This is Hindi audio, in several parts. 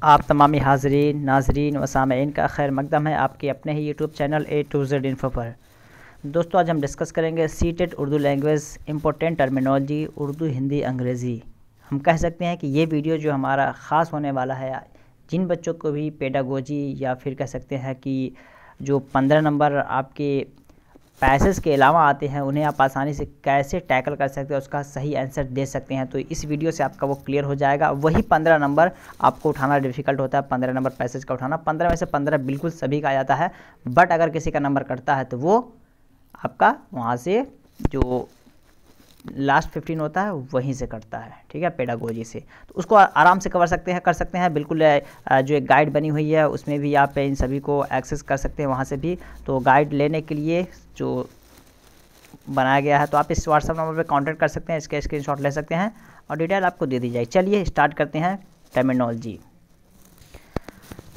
आप तमामी हाज़रीन, नाज़रीन व सामईन का खैर मकदम है आपके अपने ही YouTube channel A to Z info पर। दोस्तों, आज हम डिस्कस करेंगे CTET Urdu language important terminology Urdu, Hindi, Angrezi. हम कह सकते हैं कि ये वीडियो जो हमारा ख़ास होने वाला है, जिन बच्चों को भी पेडागोजी या फिर कह सकते हैं कि जो 15 नंबर आपके पैसेज के अलावा आते हैं, उन्हें आप आसानी से कैसे टैकल कर सकते हैं, उसका सही आंसर दे सकते हैं। तो इस वीडियो से आपका वो क्लियर हो जाएगा। वही 15 नंबर आपको उठाना डिफ़िकल्ट होता है, 15 नंबर पैसेज का उठाना। 15 में से 15 बिल्कुल सभी का आ जाता है, बट अगर किसी का नंबर कटता है तो वो आपका वहाँ से जो लास्ट 15 होता है वहीं से कटता है, ठीक है, पेडागोजी से। तो उसको आराम से कर सकते हैं बिल्कुल। जो एक गाइड बनी हुई है उसमें भी आप इन सभी को एक्सेस कर सकते हैं वहाँ से भी। तो गाइड लेने के लिए जो बनाया गया है, तो आप इस व्हाट्सएप नंबर पे कांटेक्ट कर सकते हैं, इसके स्क्रीनशॉट ले सकते हैं और डिटेल आपको दे दी जाएगी। चलिए स्टार्ट करते हैं।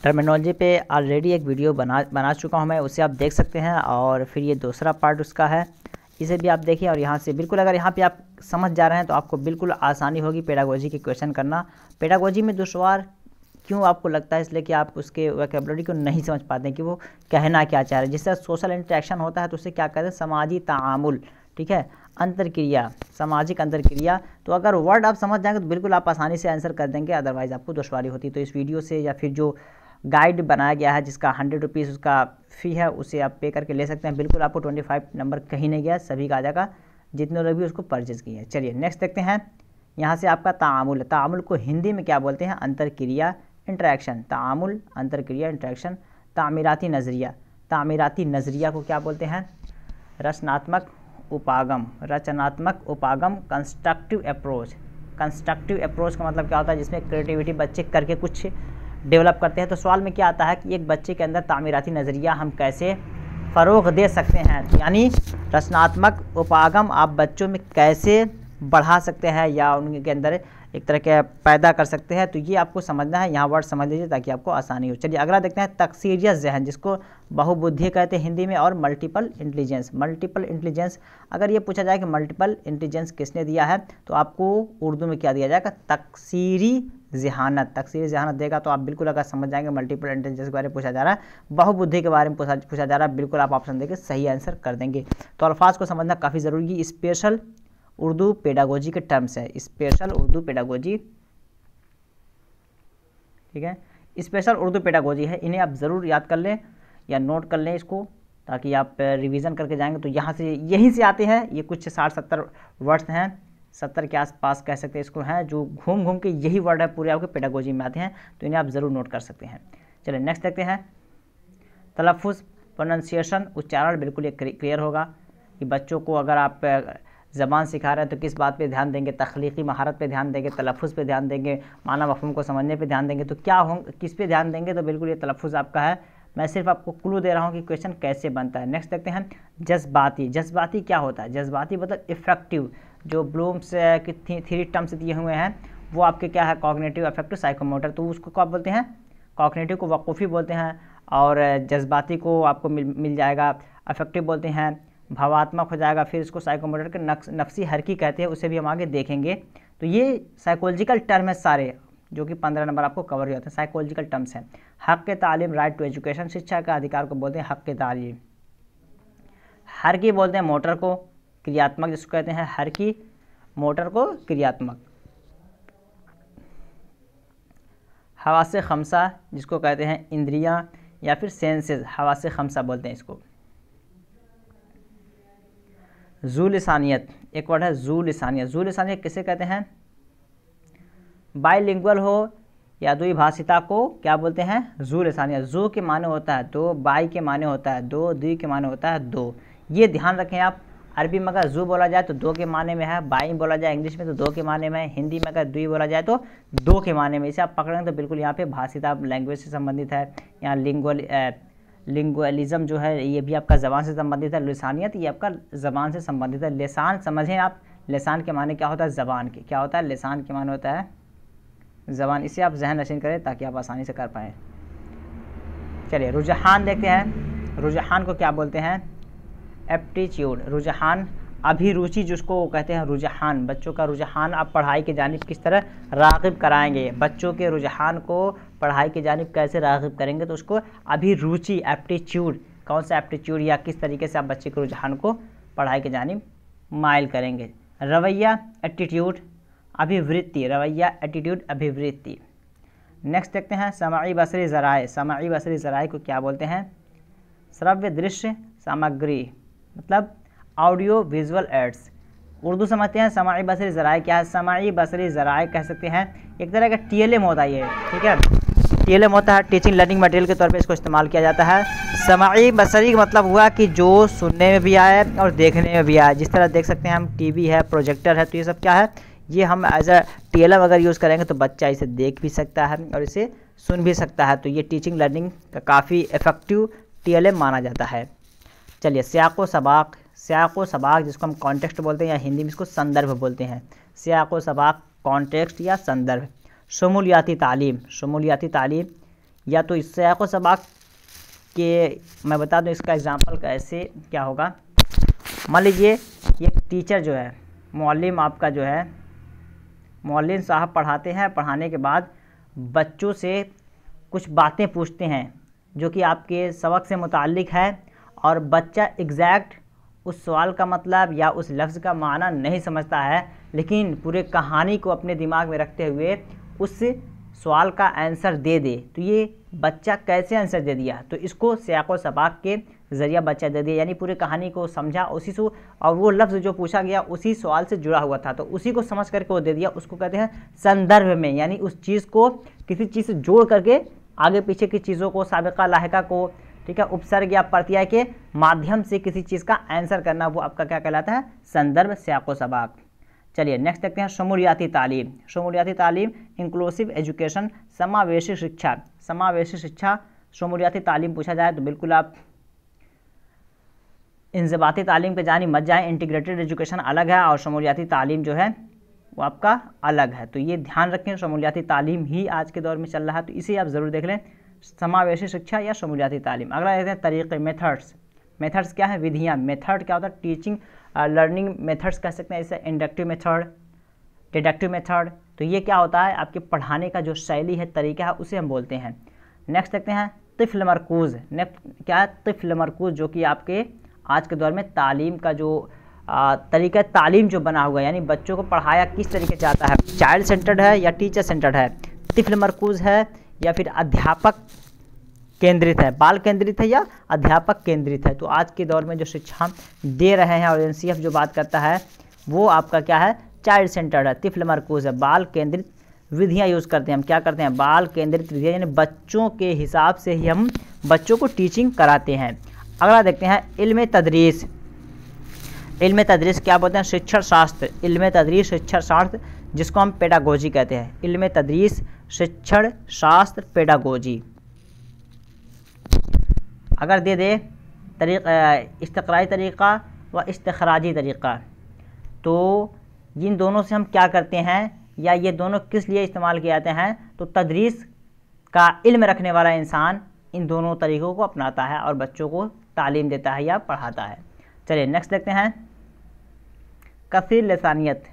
टर्मिनोलॉजी पे ऑलरेडी एक वीडियो बना चुका हूँ मैं, उसे आप देख सकते हैं। और फिर ये दूसरा पार्ट उसका है, इसे भी आप देखिए। और यहाँ से बिल्कुल अगर यहाँ पे आप समझ जा रहे हैं तो आपको बिल्कुल आसानी होगी पेडागोजी के क्वेश्चन करना। पेडागोजी में दुश्वार क्यों आपको लगता है, इसलिए कि आप उसके वोकैबुलरी को नहीं समझ पाते हैं कि वो कहना क्या चाह रहे हैं। जिससे सोशल इंटरेक्शन होता है तो उसे क्या कहते हैं, समाजी तामुल, ठीक है, अंतरक्रिया, सामाजिक अंतरक्रिया। तो अगर वर्ड आप समझ जाएंगे तो बिल्कुल आप आसानी से आंसर कर देंगे, अदरवाइज़ आपको दुश्वारी होती है। तो इस वीडियो से या फिर जो गाइड बनाया गया है जिसका 100 रुपीज़ उसका फ़ी है, उसे आप पे करके ले सकते हैं। बिल्कुल आपको 25 नंबर कहीं नहीं गया, सभी का आ जाएगा जितने लोग भी उसको परचेज़ किए हैं। चलिए नेक्स्ट देखते हैं। यहाँ से आपका तामुल, तामुल को हिंदी में क्या बोलते हैं, अंतरक्रिया, इंटरेक्शन। तामुल, अंतरक्रिया, इंटरेक्शन। तामीराती नज़रिया, तामीराती नज़रिया को क्या बोलते हैं, रचनात्मक उपागम, रचनात्मक उपागम। कंस्ट्रक्टिव अप्रोच, कंस्ट्रक्टिव अप्रोच का मतलब क्या होता है, जिसमें क्रिएटिविटी बच्चे करके कुछ डेवलप करते हैं। तो सवाल में क्या आता है कि एक बच्चे के अंदर तामीराती नज़रिया हम कैसे फ़रोग़ दे सकते हैं, यानी रचनात्मक उपागम आप बच्चों में कैसे बढ़ा सकते हैं या उनके अंदर एक तरह के पैदा कर सकते हैं। तो ये आपको समझना है, यहाँ वर्ड समझ लीजिए ताकि आपको आसानी हो। चलिए अगला देखते हैं, तकसीरिया ज़हन, जिसको बहुबुद्धि कहते हैं हिंदी में, और मल्टीपल इंटेलिजेंस। मल्टीपल इंटेलिजेंस, अगर ये पूछा जाए कि मल्टीपल इंटेलिजेंस किसने दिया है, तो आपको उर्दू में क्या दिया जाएगा, तकसीरी ज़हानत। तकसीरी ज़हानत देगा तो आप बिल्कुल अगर समझ जाएंगे मल्टीपल इंटेलिजेंस के बारे में पूछा जा रहा है, बहुबुद्धि के बारे में पूछा जा रहा है, बिल्कुल आप ऑप्शन देके सही आंसर कर देंगे। तो अल्फाज को समझना काफ़ी ज़रूरी है। स्पेशल उर्दू पेडागोजी के टर्म्स है, स्पेशल उर्दू पेडागोजी, ठीक है, स्पेशल उर्दू पेडागोजी है। इन्हें आप ज़रूर याद कर लें या नोट कर लें इसको, ताकि आप रिवीजन करके जाएंगे तो यहाँ से यहीं से आते हैं। ये कुछ 60-70 वर्ड्स हैं, 70 के आसपास कह सकते हैं इसको, हैं जो घूम घूम के यही वर्ड है पूरे आपके पेडागोजी में आते हैं। तो इन्हें आप ज़रूर नोट कर सकते हैं। चलिए नेक्स्ट देखते हैं। तलफ़ुज़, प्रोनंसिएशन, उच्चारण बिल्कुल ये क्लियर होगा कि बच्चों को अगर आप ज़बान सिखा रहे हैं तो किस बात पे ध्यान देंगे, तख्लीकी महारत पे ध्यान देंगे, तलफ़ुज़ पे ध्यान देंगे, माना मफ़हूम को समझने पे ध्यान देंगे। तो क्या किस पे ध्यान देंगे, तो बिल्कुल ये तलफ़ुज़ आपका है। मैं सिर्फ आपको क्लू दे रहा हूँ कि क्वेश्चन कैसे बनता है। नेक्स्ट देखते हैं, जज्बाती। जज्बाती क्या होता है, जज्बाती मतलब इफ़ेक्टिव। जो ब्लूम्स की 3 टर्म्स दिए हुए हैं वो आपके क्या है, कॉग्निटिव, अफेक्टिव, साइकोमोटर। तो उसको क्या बोलते हैं, कॉग्निटिव को वक़ूफ़ी बोलते हैं, और जज्बाती को आपको मिल जाएगा, अफेक्टिव बोलते हैं, भावात्मक हो जाएगा, फिर इसको साइकोमोटर के नफ्सी हरकी कहते हैं, उसे भी हम आगे देखेंगे। तो ये साइकोलॉजिकल टर्म है सारे, जो कि 15 नंबर आपको कवर हो जाते हैं, साइकोलॉजिकल टर्म्स हैं। हक़ तालीम, राइट टू एजुकेशन, शिक्षा का अधिकार को बोलते हैं हक़ तालीम। हरकी बोलते हैं मोटर को, क्रियात्मक जिसको कहते हैं हरकी, मोटर को क्रियात्मक। हवासे खमसा जिसको कहते हैं इंद्रियां या फिर सेंसेस, हवासे खमसा बोलते हैं इसको। ज़ू लिसानियत, एक वर्ड है ज़ू लिसानियत। ज़ू लिसानियत किसे कहते हैं, बाईलिंगुअल हो या द्विभाषिता को क्या बोलते हैं, ज़ू लिसानियत। ज़ू के माने होता है दो, बाई के माने होता है दो, द्वि के माने होता है दो। ये ध्यान रखें आप। अरबी में अगर ज़ू बोला जाए तो दो के माने में है, बाई बोला जाए इंग्लिश में तो दो के माने में है, हिंदी में अगर द्वि बोला जाए तो दो के माने में। इसे आप पकड़ेंगे तो बिल्कुल यहाँ पे भाषिता लैंग्वेज से संबंधित है। यहाँ लिंगुअलिज्म जो है ये भी आपका ज़बान से संबंधित है। लिसानियत ये आपका ज़बान से संबंधित है। लिसान समझें आप, लिसान के माने क्या होता है, ज़बान के, क्या होता है, लिसान के माने होता है ज़बान। इसे आप जहन नशीन करें ताकि आप आसानी से कर पाएँ। चलिए रुझान देखते हैं। रुझान को क्या बोलते हैं, एप्टीट्यूड। रुझान, अभिरुचि जिसको कहते हैं रुझान, बच्चों का रुझान आप पढ़ाई की जानिब किस तरह राग़िब कराएंगे, बच्चों के रुझान को पढ़ाई की जानिब कैसे राग़िब करेंगे, तो उसको अभिरुचि, एप्टीट्यूड, कौन सा एप्टीट्यूड या किस तरीके से आप बच्चे के रुझान को पढ़ाई की जानिब माइल करेंगे। रवैया, एटीट्यूड, अभिवृत्ति, रवैया, एटीट्यूड, अभिवृत्ति। नेक्स्ट देखते हैं समाई बसरी ज़राए। समाई बसरी ज़राए को क्या बोलते हैं? श्रव्य दृश्य सामग्री, मतलब ऑडियो विजुअल एड्स। उर्दू समझते हैं समाई बसरी ज़राए क्या है। समाई बसरी ज़राए कह सकते हैं एक तरह का TLM होता है ये, ठीक है। TLM होता है, टीचिंग लर्निंग मटेरियल के तौर पे इसको इस्तेमाल किया जाता है। समाई बसरी का मतलब हुआ कि जो सुनने में भी आए और देखने में भी आए। जिस तरह देख सकते हैं हम TV है, प्रोजेक्टर है, तो ये सब क्या है, ये हम एज अ TLM अगर यूज़ करेंगे तो बच्चा इसे देख भी सकता है और इसे सुन भी सकता है। तो ये टीचिंग लर्निंग का काफ़ी इफ़ेक्टिव TLM माना जाता है। चलिए सियाक़ व सबाक़। सियाक़ व सबाक़ जिसको हम कॉन्टेक्स्ट बोलते हैं या हिंदी में इसको संदर्भ बोलते हैं। सियाक़ व सबाक़, कॉन्टेक्स्ट या संदर्भ। शमूलियाती तालीम, शमूलियाती तालीम, या तो इस सियाक़ व सबाक़ के मैं बता दूं इसका एग्जांपल कैसे क्या होगा। मान लीजिए एक टीचर जो है, मुअल्लिम आपका जो है, मुअल्लिम साहब पढ़ाते हैं, पढ़ाने के बाद बच्चों से कुछ बातें पूछते हैं जो कि आपके सबक से मुताल्लिक़ है और बच्चा एग्जैक्ट उस सवाल का मतलब या उस लफ्ज़ का माना नहीं समझता है, लेकिन पूरे कहानी को अपने दिमाग में रखते हुए उस सवाल का आंसर दे दे, तो ये बच्चा कैसे आंसर दे दिया, तो इसको सियाक़ व सबाक़ के ज़रिया बच्चा दे दिया, यानी पूरे कहानी को समझा उसी से, और वो लफ्ज़ जो पूछा गया उसी सवाल से जुड़ा हुआ था, तो उसी को समझ करके वो दे दिया। उसको कहते हैं संदर्भ में, यानी उस चीज़ को किसी चीज़ से जोड़ करके आगे पीछे की चीज़ों को, साबिक़ा लाहिक़ा को, ठीक है, उपसर्ग या प्रत्यय के माध्यम से किसी चीज़ का आंसर करना, वो आपका क्या कहलाता है? संदर्भ, सियाक़ व सबाक़। चलिए नेक्स्ट देखते हैं शमूलियाती तालीम। शमूलियाती तालीम, इंक्लूसिव एजुकेशन, समावेशी शिक्षा। समावेशी शिक्षा, शमूलियाती तालीम पूछा जाए तो बिल्कुल आप इंज़बाती तालीम पे जानी मत जाएँ। इंटीग्रेटेड एजुकेशन अलग है और शमूलियाती तालीम जो है वो आपका अलग है, तो ये ध्यान रखें। शमूलियाती तालीम ही आज के दौर में चल रहा है, तो इसे आप ज़रूर देख लें, समावेशी शिक्षा या शमूलियाती तालीम। अगला देखते हैं तरीक़े, मेथड्स। मेथड्स क्या है? विधियाँ। मेथड क्या होता है? टीचिंग लर्निंग मेथड्स कह सकते हैं, जैसे इंडक्टिव मेथड, डिडक्टिव मेथड। तो ये क्या होता है? आपके पढ़ाने का जो शैली है, तरीका है, उसे हम बोलते हैं। नेक्स्ट देखते हैं तिफ़्ल मरकूज़। नेक्स्ट क्या है? तिफ़्ल मरकूज़, जो कि आपके आज के दौर में तालीम का जो तरीका तालीम जो बना हुआ है, यानी बच्चों को पढ़ाया किस तरीके से जाता है, चाइल्ड सेंटर्ड है या टीचर सेंटर्ड है, तिफ़्ल मरकूज़ है या फिर अध्यापक केंद्रित है, बाल केंद्रित है या अध्यापक केंद्रित है। तो आज के दौर में जो शिक्षा दे रहे हैं और NCF जो बात करता है वो आपका क्या है? चाइल्ड सेंटर्ड है, तिफ़्ल मरकूज़ है, बाल केंद्रित विधियाँ यूज़ करते हैं। हम क्या करते हैं? बाल केंद्रित विधियाँ, यानी बच्चों के हिसाब से ही हम बच्चों को टीचिंग कराते हैं। अगला देखते हैं इल्म तदरीस। इल्म तदरीस क्या बोलते हैं? शिक्षण शास्त्र। इल्म तदरीस शिक्षण शास्त्र, जिसको हम पेडागोजी कहते हैं। इल्म तदरीस शिक्षण शास्त्र, पेडागोजी। अगर दे दे इस्तक़राई तरीक़ा व इस्तख़राजी तरीक़ा, तो इन दोनों से हम क्या करते हैं या ये दोनों किस लिए इस्तेमाल किए जाते हैं? तो तदरीस का इल्म रखने वाला इंसान इन दोनों तरीक़ों को अपनाता है और बच्चों को तालीम देता है या पढ़ाता है। चलिए नेक्स्ट देखते हैं कसीर लसानियत।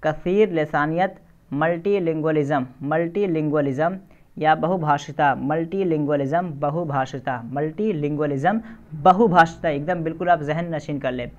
कसीर लसानियत, मल्टीलिंगुअलिज़म। मल्टीलिंगुअलिज़म या बहुभाषिता। मल्टीलिंगुअलिज़म, बहुभाषिता। मल्टीलिंगुअलिज़म, बहुभाषिता, एकदम बिल्कुल आप जहन नशीन कर लें।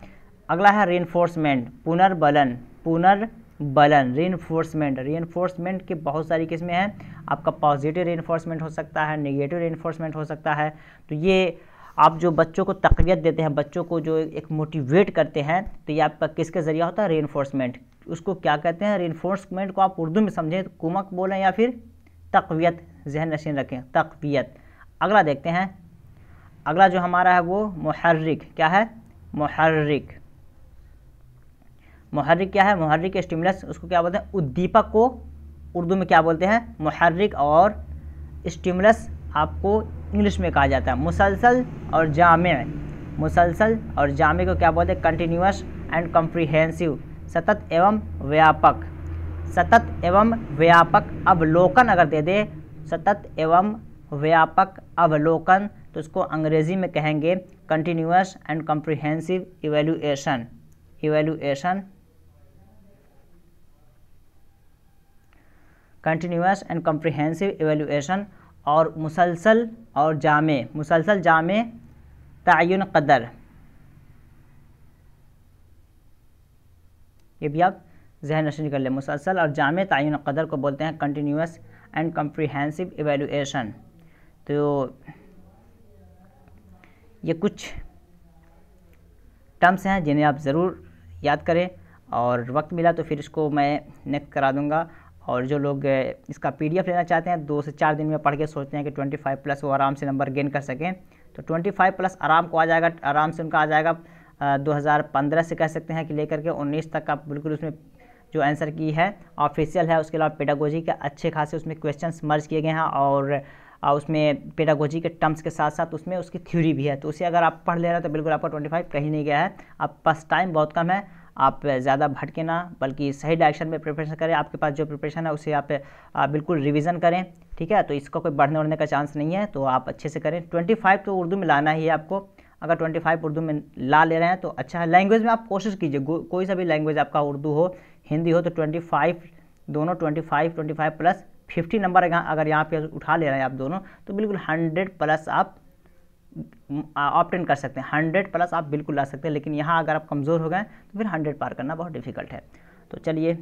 अगला है रीइंफोर्समेंट, पुनर्बलन। पुनर्बलन, रीइंफोर्समेंट। रीइंफोर्समेंट की बहुत सारी किस्में हैं। आपका पॉजिटिव रीइंफोर्समेंट हो सकता है, नेगेटिव रीइंफोर्समेंट हो सकता है। तो ये आप जो बच्चों को तक़वियत देते हैं, बच्चों को जो एक मोटिवेट करते हैं, तो ये आपका किसके ज़रिया होता है? रीइंफोर्समेंट। उसको क्या कहते हैं? रीइंफोर्समेंट को आप उर्दू में समझें तो कुमक बोलें या फिर तक़वियत, जहन नशीन रखें, तक़वियत। अगला देखते हैं, अगला जो हमारा है वो मुहर्रिक। क्या है? मुहर्रिक। मुहर्रिक क्या है? मुहर्रिक स्टिमुलस, उसको क्या बोलते हैं? उद्दीपक को उर्दू में क्या बोलते हैं? मुहर्रिक। और स्टिमुलस आपको इंग्लिश में कहा जाता है मुसलसल और जामे। मुसलसल और जामे को क्या बोलते हैं? कंटिन्यूअस एंड कम्प्रीहेंसिव, सतत एवं व्यापक। सतत एवं व्यापक अवलोकन अगर दे दे, सतत एवं व्यापक अवलोकन, तो उसको अंग्रेज़ी में कहेंगे continuous and comprehensive evaluation. Evaluation continuous and comprehensive evaluation और मुसलसल और जामे, मुसलसल जामे तयन कदर, ये भी आप जहन नशीन कर ले। मुसलसल और जामे तयन कदर को बोलते हैं कंटिन्यूस एंड कम्प्रिहेंसिव एवेल्यूएशन। तो ये कुछ टर्म्स हैं जिन्हें आप ज़रूर याद करें, और वक्त मिला तो फिर इसको मैं नेक्स्ट करा दूंगा। और जो लोग इसका पीडीएफ लेना चाहते हैं 2 से 4 दिन में पढ़ के सोचते हैं कि 25 प्लस वो आराम से नंबर गेन कर सकें, तो 25 प्लस आराम को आ जाएगा, आराम से उनका आ जाएगा। 2015 से कह सकते हैं कि लेकर के 19 तक आप बिल्कुल उसमें जो आंसर की है ऑफिशियल है। उसके अलावा पेडागोजी के अच्छे खासे उसमें क्वेश्चंस मर्ज किए गए हैं, और उसमें पेडागोजी के टर्म्स के साथ साथ उसमें उसकी थ्योरी भी है। तो उसे अगर आप पढ़ ले रहे हैं तो बिल्कुल आपका 25 कहीं नहीं गया है। आप पास टाइम बहुत कम है, आप ज़्यादा भटके ना, बल्कि सही डायरेक्शन में प्रिपरेशन करें। आपके पास जो प्रिपरेशन है उसे आप बिल्कुल रिवीजन करें, ठीक है। तो इसका कोई बढ़ने उड़ने का चांस नहीं है, तो आप अच्छे से करें। 25 तो उर्दू में लाना ही है आपको। अगर 25 उर्दू में ला ले रहे हैं तो अच्छा है। लैंग्वेज में आप कोशिश कीजिए, कोई सा भी लैंग्वेज आपका, उर्दू हो हिंदी हो, तो 25 दोनों 25 प्लस 50 नंबर अगर यहाँ पे उठा ले रहे हैं आप दोनों, तो बिल्कुल 100 प्लस आप ऑप्टेन कर सकते हैं। 100 प्लस आप बिल्कुल ला सकते हैं। लेकिन यहाँ अगर आप कमज़ोर हो गए तो फिर 100 पार करना बहुत डिफ़िकल्ट है। तो चलिए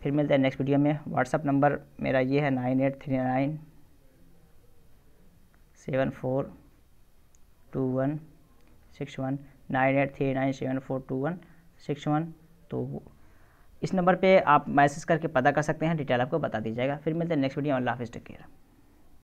फिर मिलते हैं नेक्स्ट वीडियो में। व्हाट्सअप नंबर मेरा ये है 9839742161, 9839742161। तो इस नंबर पे आप मैसेज करके पता कर सकते हैं, डिटेल आपको बता दी जाएगा। फिर मिलते हैं नेक्स्ट वीडियो में। अल्लाह हाफ़िज़, टेक केयर।